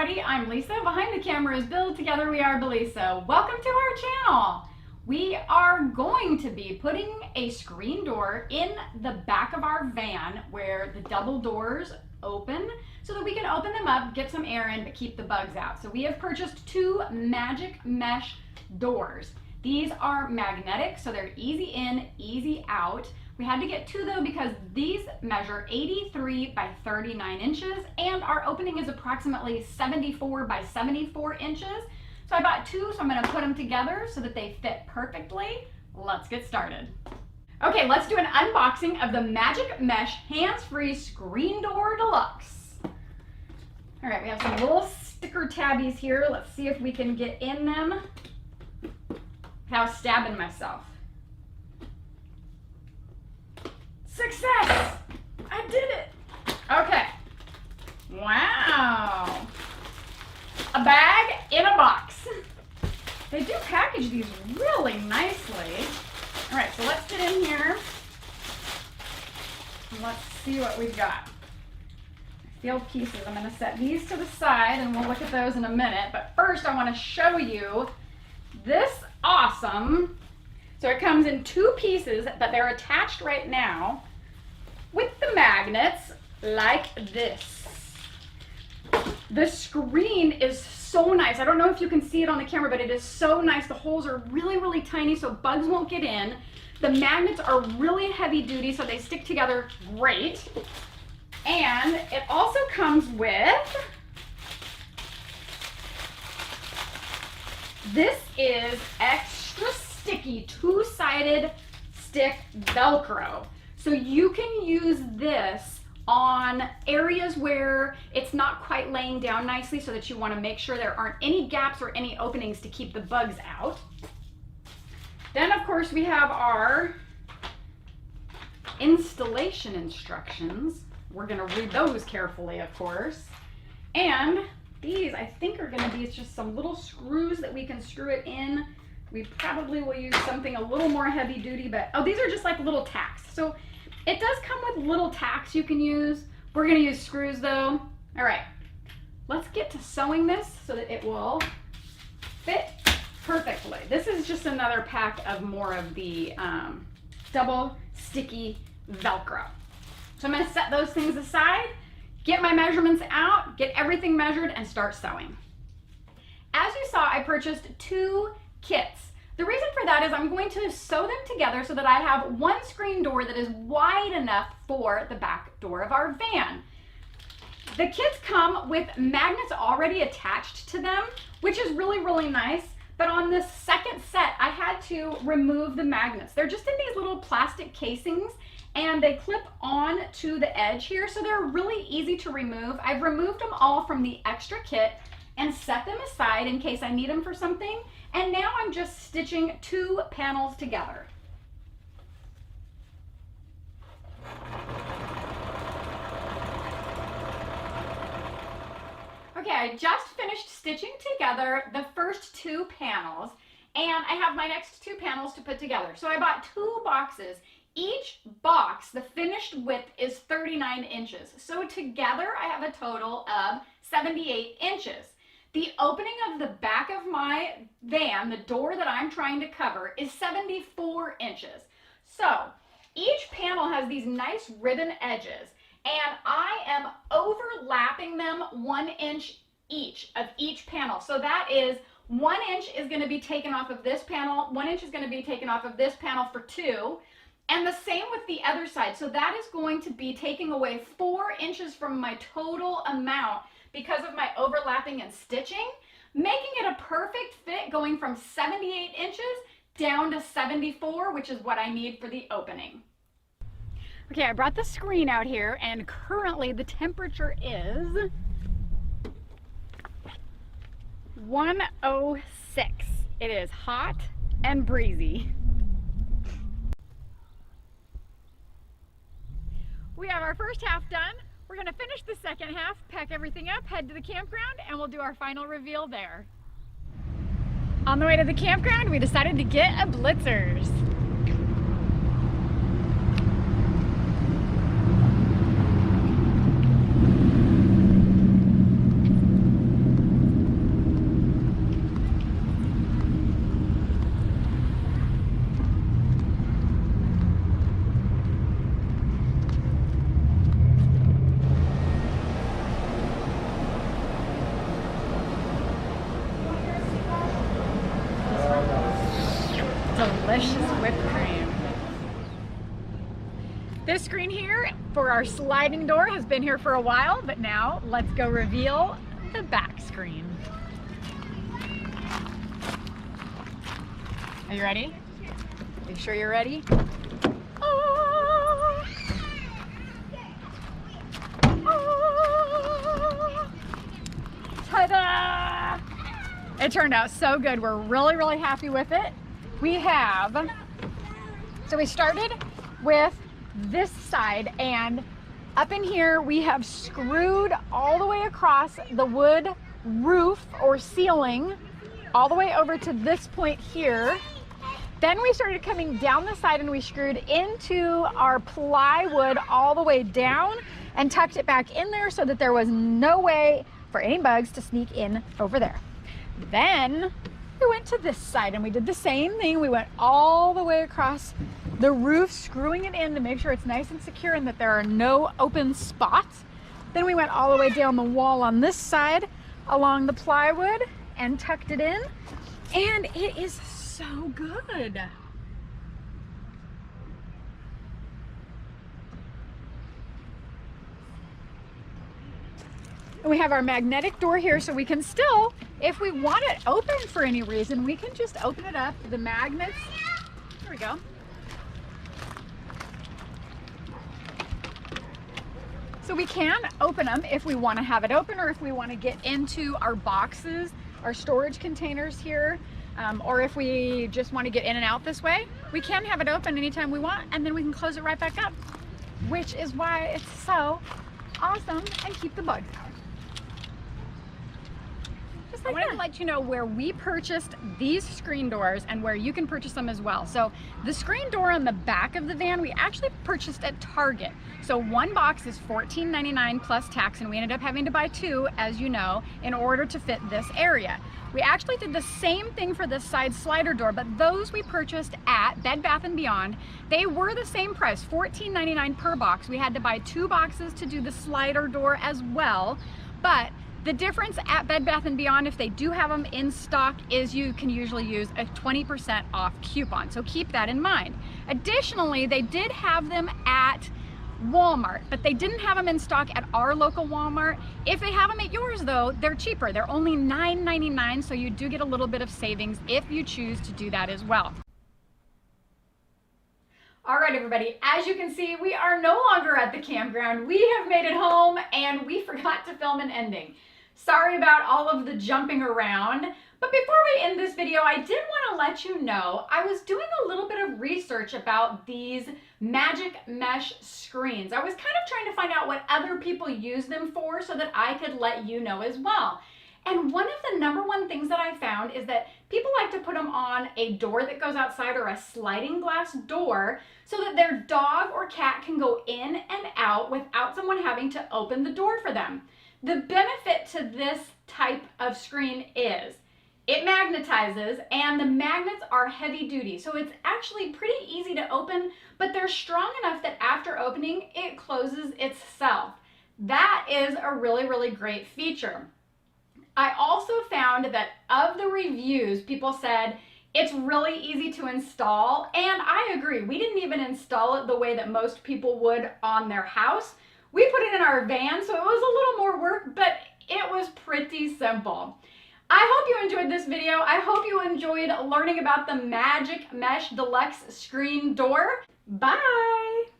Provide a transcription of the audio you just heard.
everybody, I'm Lisa. Behind the camera is Bill. Together we are Belisa. Welcome to our channel. We are going to be putting a screen door in the back of our van where the double doors open so that we can open them up, get some air in, but keep the bugs out. So we have purchased two Magic Mesh doors. These are magnetic, so they're easy in, easy out. We had to get two though because these measure 83 by 39 inches and our opening is approximately 74 by 74 inches. So I bought two, so I'm going to put them together so that they fit perfectly. Let's get started. Okay, let's do an unboxing of the Magic Mesh Hands-Free Screen Door Deluxe. All right, we have some little sticker tabbies here. Let's see if we can get in them without stabbing myself. Success! I did it! Okay. Wow. A bag in a box. They do package these really nicely. All right, so let's get in here. And let's see what we've got. Field pieces. I'm going to set these to the side and we'll look at those in a minute. But first I want to show you this awesome. So it comes in two pieces, but they're attached right now with the magnets like this. The screen is so nice. I don't know if you can see it on the camera, but it is so nice. The holes are really, really tiny so bugs won't get in. The magnets are really heavy duty so they stick together great. And it also comes with, this is extra sticky two-sided stick Velcro. So you can use this on areas where it's not quite laying down nicely so that you want to make sure there aren't any gaps or any openings to keep the bugs out. Then of course we have our installation instructions. We're going to read those carefully, of course. And these I think are going to be just some little screws that we can screw it in. We probably will use something a little more heavy duty, but oh, these are just like little tacks. So it does come with little tacks you can use. We're going to use screws though. All right, let's get to sewing this so that it will fit perfectly. This is just another pack of more of the double sticky Velcro. So I'm going to set those things aside, get my measurements out, get everything measured, and start sewing. As you saw, I purchased two kits. The reason for that is I'm going to sew them together so that I have one screen door that is wide enough for the back door of our van. The kits come with magnets already attached to them, which is really, really nice. But on this second set, I had to remove the magnets. They're just in these little plastic casings and they clip on to the edge here, so they're really easy to remove. I've removed them all from the extra kit and set them aside in case I need them for something. And now I'm just stitching two panels together. Okay, I just finished stitching together the first two panels and I have my next two panels to put together. So I bought two boxes. Each box, the finished width is 39 inches. So together I have a total of 78 inches. The opening of the back of my van, the door that I'm trying to cover, is 74 inches. So each panel has these nice ribbon edges and I am overlapping them 1 inch each of each panel. So that is 1 inch is going to be taken off of this panel, 1 inch is going to be taken off of this panel for two. And the same with the other side. So that is going to be taking away 4 inches from my total amount because of my overlapping and stitching, making it a perfect fit going from 78 inches down to 74, which is what I need for the opening. Okay, I brought the screen out here and currently the temperature is 106. It is hot and breezy. We have our first half done. We're going to finish the second half, pack everything up, head to the campground, and we'll do our final reveal there. On the way to the campground, we decided to get a Blitzers. delicious whipped cream. This screen here for our sliding door has been here for a while, but now let's go reveal the back screen. Are you ready? Are you sure you're ready? Oh. Oh. Ta-da! It turned out so good. We're really, really happy with it. We started with this side, and up in here we have screwed all the way across the wood roof or ceiling all the way over to this point here. Then we started coming down the side and we screwed into our plywood all the way down and tucked it back in there so that there was no way for any bugs to sneak in over there. Then we went to this side and we did the same thing. We went all the way across the roof, screwing it in to make sure it's nice and secure and that there are no open spots. Then we went all the way down the wall on this side along the plywood and tucked it in, and it is so good. And we have our magnetic door here, so we can still, if we want it open for any reason, we can just open it up. The magnets, there we go. So we can open them if we want to have it open, or if we want to get into our boxes, our storage containers here, or if we just want to get in and out this way, we can have it open anytime we want, and then we can close it right back up, which is why it's so awesome and keep the bugs out. I wanted to let you know where we purchased these screen doors and where you can purchase them as well. So the screen door on the back of the van, we actually purchased at Target. So one box is $14.99 plus tax, and we ended up having to buy two, as you know, in order to fit this area. We actually did the same thing for this side slider door, but those we purchased at Bed Bath & Beyond. They were the same price, $14.99 per box. We had to buy two boxes to do the slider door as well, but the difference at Bed Bath & Beyond, if they do have them in stock, is you can usually use a 20% off coupon, so keep that in mind. Additionally, they did have them at Walmart, but they didn't have them in stock at our local Walmart. If they have them at yours though, they're cheaper. They're only $9.99, so you do get a little bit of savings if you choose to do that as well. All right, everybody, as you can see, we are no longer at the campground. We have made it home, and we forgot to film an ending. Sorry about all of the jumping around, but before we end this video, I did want to let you know I was doing a little bit of research about these magic mesh screens. I was kind of trying to find out what other people use them for so that I could let you know as well. And one of the #1 things that I found is that people like to put them on a door that goes outside or a sliding glass door so that their dog or cat can go in and out without someone having to open the door for them. The benefit to this type of screen is it magnetizes, and the magnets are heavy duty. So it's actually pretty easy to open, but they're strong enough that after opening, it closes itself. That is a really, really great feature. I also found that of the reviews, people said it's really easy to install, and I agree. We didn't even install it the way that most people would on their house. We put it in our van, so it was a little more work, but it was pretty simple. I hope you enjoyed this video. I hope you enjoyed learning about the Magic Mesh Deluxe Screen Door. Bye!